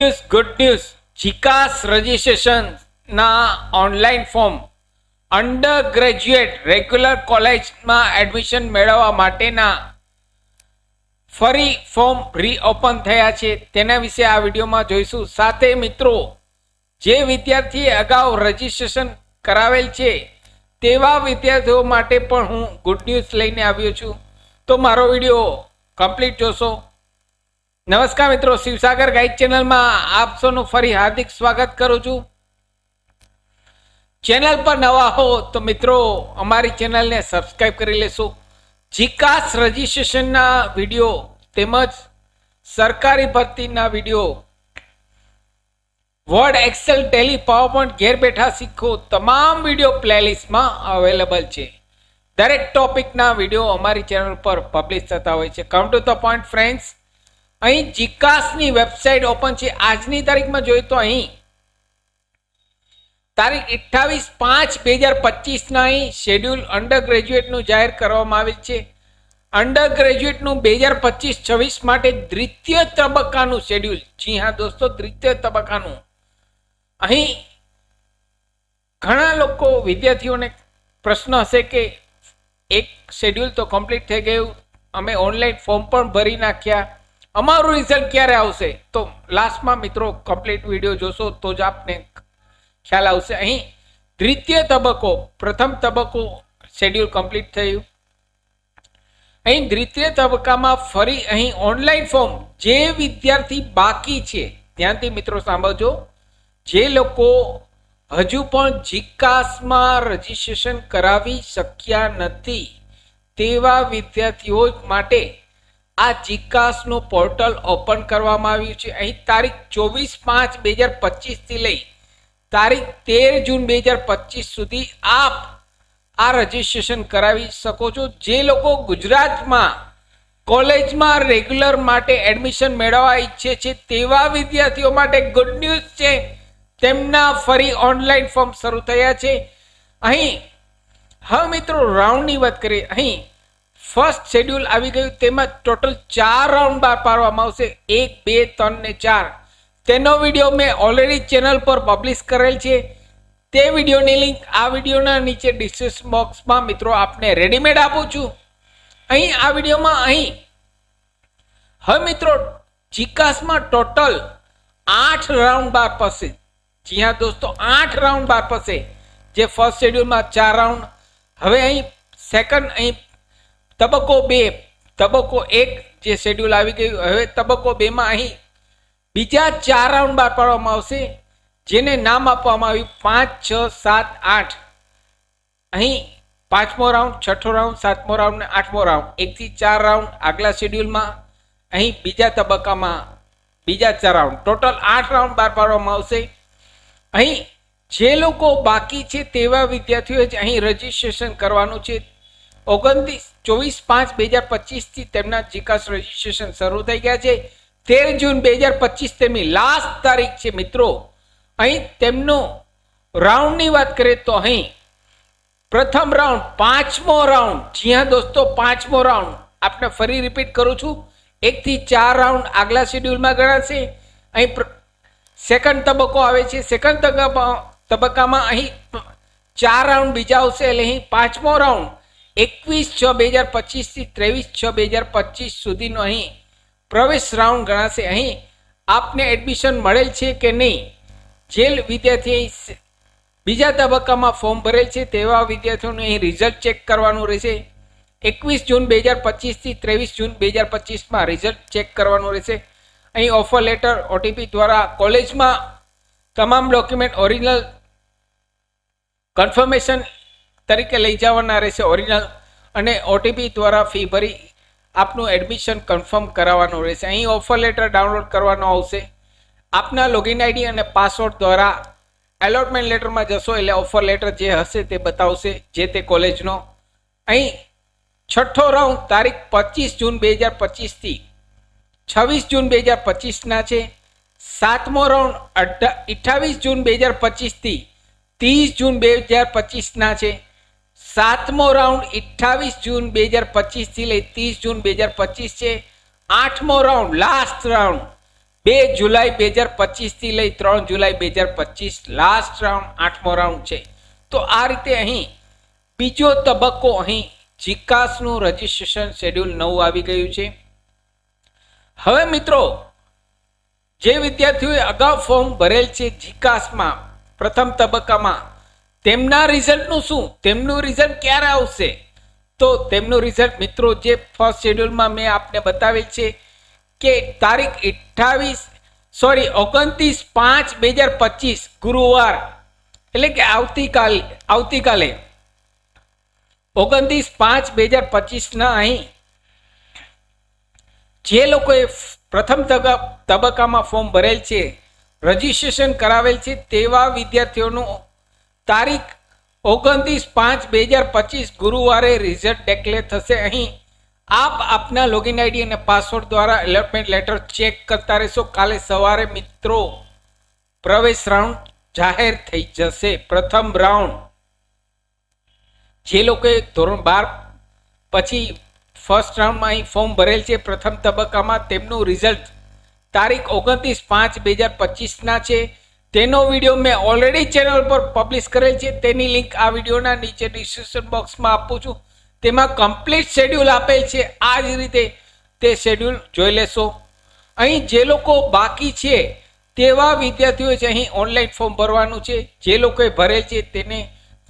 Good news જીકાસ રજિસ્ટ્રેશનના online form under graduate regular કોલેજમાં એડમિશન મેળવવા માટેના ફરી ફોર્મ રીઓપન થયા છે. તેના વિશે આ વિડીયોમાં જોઈશું. સાથે મિત્રો, જે વિદ્યાર્થીએ અગાઉ રજિસ્ટ્રેશન કરાવેલ છે તેવા વિદ્યાર્થીઓ માટે પણ હું ગુડ ન્યૂઝ લઈને આવ્યો છું, તો મારો વિડીયો કમ્પ્લીટ જોશો. નમસ્કાર મિત્રો, શિવસાગર ગાઈડ ચેનલમાં આપ સૌનું ફરી હાર્દિક સ્વાગત કરું છું. ચેનલ પર નવા હો તો મિત્રો અમારી ચેનલને સબસ્ક્રાઇબ કરી લેશો. જીકાસ રજિસ્ટ્રેશનના વિડીયો તેમજ સરકારી ભરતીના video, word, excel, Tally, PowerPoint ઘેર બેઠા શીખો તમામ વિડીયો પ્લેલિસ્ટમાં અવેલેબલ છે. દરેક ટોપિકના વિડીયો અમારી ચેનલ પર પબ્લિશ થતા હોય છે. Come to the point friends, અહીં જીકાસની વેબસાઇટ ઓપન છે. આજની તારીખમાં જોઈએ તો અહીં તારીખ 28/5/2025 અહીં શેડ્યુલ અંડર ગ્રેજ્યુએટનું જાહેર કરવામાં આવેલ છે. અંડર ગ્રેજ્યુએટનું 2025-26 માટે દ્વિતીય તબક્કાનું શેડ્યુલ. જી હા દોસ્તો, દ્વિતીય તબક્કાનું. અહીં ઘણા લોકો વિદ્યાર્થીઓને પ્રશ્ન હશે કે એક શેડ્યુલ તો કમ્પ્લીટ થઈ ગયું, અમે ઓનલાઈન ફોર્મ પણ ભરી નાખ્યા, અમારું રિઝલ્ટ ક્યારે આવશે? તો લાસ્ટમાં મિત્રો કમ્પ્લીટ વિડીયો જોશો તો જ આપને ખ્યાલ આવશે. અહીં દ્વિતીય તબક્કો, પ્રથમ તબક્કો શેડ્યુલ કમ્પ્લીટ થયું. અહીં દ્વિતીય તબક્કામાં ફરી અહીં ઓનલાઈન ફોર્મ, જે વિદ્યાર્થી બાકી છે ધ્યાનથી મિત્રો સાંભળજો, જે લોકો હજુ પણ જીકાસમાં રજિસ્ટ્રેશન કરાવી શક્યા નથી તેવા વિદ્યાર્થીઓ માટે આ જીકાસનું પોર્ટલ ઓપન કરવામાં આવ્યું છે. અહીં તારીખ 24/5/2025 થી લઈ તારીખ 13 જૂન 2025 સુધી આપ આ રજિસ્ટ્રેશન કરાવી શકો છો. જે લોકો ગુજરાતમાં કોલેજમાં રેગ્યુલર માટે એડમિશન મેળવવા ઈચ્છે છે તેવા વિદ્યાર્થીઓ માટે ગુડ ન્યૂઝ છે. તેમના ફરી ઓનલાઈન ફોર્મ શરૂ થયા છે. અહીં હવે મિત્રો રાઉન્ડની વાત કરીએ. અહીં ફર્સ્ટ શેડ્યુલ આવી ગયું, તેમાં ટોટલ 4 રાઉન્ડ બહાર પાડવામાં આવશે. 1, 2, 3 ને 4. તેનો વિડીયો મેં ઓલરેડી ચેનલ પર પબ્લિશ કરેલ છે. તે વિડીયોની લિંક આ વિડીયોના નીચે ડિસ્ક્રિપ્શન બોક્સમાં મિત્રો આપને રેડીમેડ આપું છું. અહીં આ વિડીયોમાં અહીં હવે મિત્રો જીકાસમાં ટોટલ 8 રાઉન્ડ બહાર પડશે. જી હા દોસ્તો, 8 રાઉન્ડ બહાર પડશે. જે ફર્સ્ટ શેડ્યુલમાં 4 રાઉન્ડ, હવે અહીં સેકન્ડ, અહીં તબક્કો 2, તબક્કો 1 જે શેડ્યુલ આવી ગયું. હવે તબક્કો 2 માં અહીં બીજા 4 રાઉન્ડ બહાર પાડવામાં આવશે, જેને નામ આપવામાં આવ્યું 5, 6, 7, 8. અહીં 5મો રાઉન્ડ, 6થો રાઉન્ડ, 7મો રાઉન્ડ ને 8મો રાઉન્ડ, 1 થી 4 રાઉન્ડ આગલા શેડ્યુલમાં. અહીં બીજા તબક્કામાં બીજા 4 રાઉન્ડ, ટોટલ 8 રાઉન્ડ બહાર પાડવામાં આવશે. અહીં જે લોકો બાકી છે તેવા વિદ્યાર્થીઓએ અહીં રજીસ્ટ્રેશન કરવાનું છે. 24/5/2025 થી તેમના જીકાસ રજિસ્ટ્રેશન શરૂ થઈ ગયા છે. 13 જૂન 2025 તેમની લાસ્ટ તારીખ છે મિત્રો. અહીં તેમનો રાઉન્ડની વાત કરીએ તો અહીં પ્રથમ રાઉન્ડ, 5મો રાઉન્ડ. જી હા દોસ્તો, 5મો રાઉન્ડ. આપને ફરી રિપીટ કરું છું, 1 થી 4 રાઉન્ડ આગલા શેડ્યુલમાં ગણાશે. અહીં સેકન્ડ તબક્કો આવે છે. સેકન્ડ તબક્કામાં અહીં 4 રાઉન્ડ બીજા આવશે. એટલે અહીં 5મો રાઉન્ડ 21/6/2025 થી 23/6/2025 સુધીનો અહીં પ્રવેશ રાઉન્ડ ગણાશે. અહીં આપને એડમિશન મળેલ છે કે નહીં, જે વિદ્યાર્થી બીજા તબક્કામાં ફોર્મ ભરેલ છે તેવા વિદ્યાર્થીઓને અહીં રિઝલ્ટ ચેક કરવાનું રહેશે. 21 જૂન 2025 થી 23 જૂન 2025માં રિઝલ્ટ ચેક કરવાનું રહેશે. અહીં ઓફર લેટર, ઓટીપી દ્વારા કોલેજમાં તમામ ડોક્યુમેન્ટ ઓરિજિનલ કન્ફર્મેશન તરીકે લઈ જવાના રહેશે ઓરિજિનલ, અને ઓટીપી દ્વારા ફી ભરી આપનું એડમિશન કન્ફર્મ કરાવવાનું રહેશે. અહીં ઓફર લેટર ડાઉનલોડ કરવાનો આવશે. આપના લોગિન આઈડી અને પાસવર્ડ દ્વારા એલોટમેન્ટ લેટરમાં જશો એટલે ઓફર લેટર જે હશે તે બતાવશે જે તે કોલેજનો. અહીં 6થો રાઉન્ડ તારીખ 25 જૂન 2025 થી 26 જૂન 2025ના છે. 7મો રાઉન્ડ 28 જૂન 2025 થી 30 જૂન 2025ના છે. 7મો રાઉન્ડ 28 જૂન 2025 થી લઈ 30 જૂન 2025 છે. 8મો રાઉન્ડ, લાસ્ટ રાઉન્ડ 2 જુલાઈ 2025 થી લઈ 3 જુલાઈ 2025 લાસ્ટ રાઉન્ડ 8મો રાઉન્ડ છે. તો આ રીતે અહીં બીજો તબક્કો અહીં જીકાસનું રજીસ્ટ્રેશન શેડ્યુલ નવું આવી ગયું છે. હવે મિત્રો જે વિદ્યાર્થીઓએ અગાઉ ફોર્મ ભરેલ છે જીકાસમાં પ્રથમ તબક્કામાં તેમના રિઝલ્ટનું શું, તેમનું રિઝલ્ટ ક્યારે આવશે? તો તેમનું રિઝલ્ટ મિત્રો જે ફર્સ્ટ શેડ્યુલમાં મેં આપને બતાવેલ છે કે તારીખ 29/5/2025 ગુરુવાર એટલે કે આવતીકાલે 29/5/2025 ના અહીં જે લોકોએ પ્રથમ તબક્કામાં ફોર્મ ભરેલ છે, રજીસ્ટ્રેશન કરાવેલ છે, તેવા વિદ્યાર્થીઓનું તારીખ 29/5/2025 ગુરુવારે રિઝલ્ટ ડિક્લેર થશે. અહીં આપ આપના લોગિન આઈડી અને પાસવર્ડ દ્વારા એલોટમેન્ટ લેટર ચેક કરતા રહેશો. કાલે સવારે મિત્રો પ્રવેશ રાઉન્ડ જાહેર થઈ જશે. પ્રથમ રાઉન્ડ જે લોકોએ ધોરણ 12 પછી ફર્સ્ટ રાઉન્ડમાં અહીં ફોર્મ ભરેલ છે પ્રથમ તબક્કામાં, તેમનું રિઝલ્ટ તારીખ 29/5/2025 ના છે. તેનો વિડીયો મેં ઓલરેડી ચેનલ પર પબ્લિશ કરેલ છે. તેની લિંક આ વિડીયોના નીચે ડિસ્ક્રિપ્શન બોક્સમાં આપું છું. તેમાં કમ્પ્લીટ શેડ્યુલ આપેલ છે. આ જ રીતે તે શેડ્યુલ જોઈ લેશો. અહીં જે લોકો બાકી છે તેવા વિદ્યાર્થીઓ છે અહીં ઓનલાઈન ફોર્મ ભરવાનું છે. જે લોકોએ ભરેલ છે તેને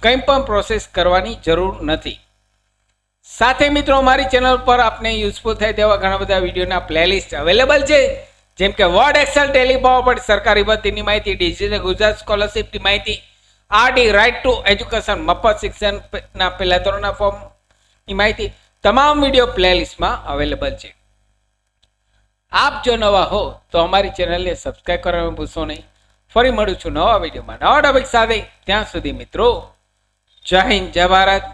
કંઈ પણ પ્રોસેસ કરવાની જરૂર નથી. સાથે મિત્રો અમારી ચેનલ પર આપને યુઝફુલ થાય તેવા ઘણા બધા વિડીયોના પ્લેલિસ્ટ અવેલેબલ છે, જેમ કે વર્ડ, એક્સેલ, ટેલી, પાવરપોઈન્ટ, સરકારી ભરતીની માહિતી, ડિજિટલ ગુજરાત સ્કોલરશિપની માહિતી, આરડી રાઇટ ટુ એજ્યુકેશન મફત શિક્ષણના પહેલા ધોરણના ફોર્મની માહિતી તમામ વિડીયો પ્લેલિસ્ટમાં અવેલેબલ છે. આપ જો નવા હો તો અમારી ચેનલને સબસ્ક્રાઇબ કરવાનું ભૂલશો નહીં. ફરી મળું છું નવા વિડીયોમાં નવા ટોપિક સાથે. ત્યાં સુધી મિત્રો જય હિન્દ, જય ભારત.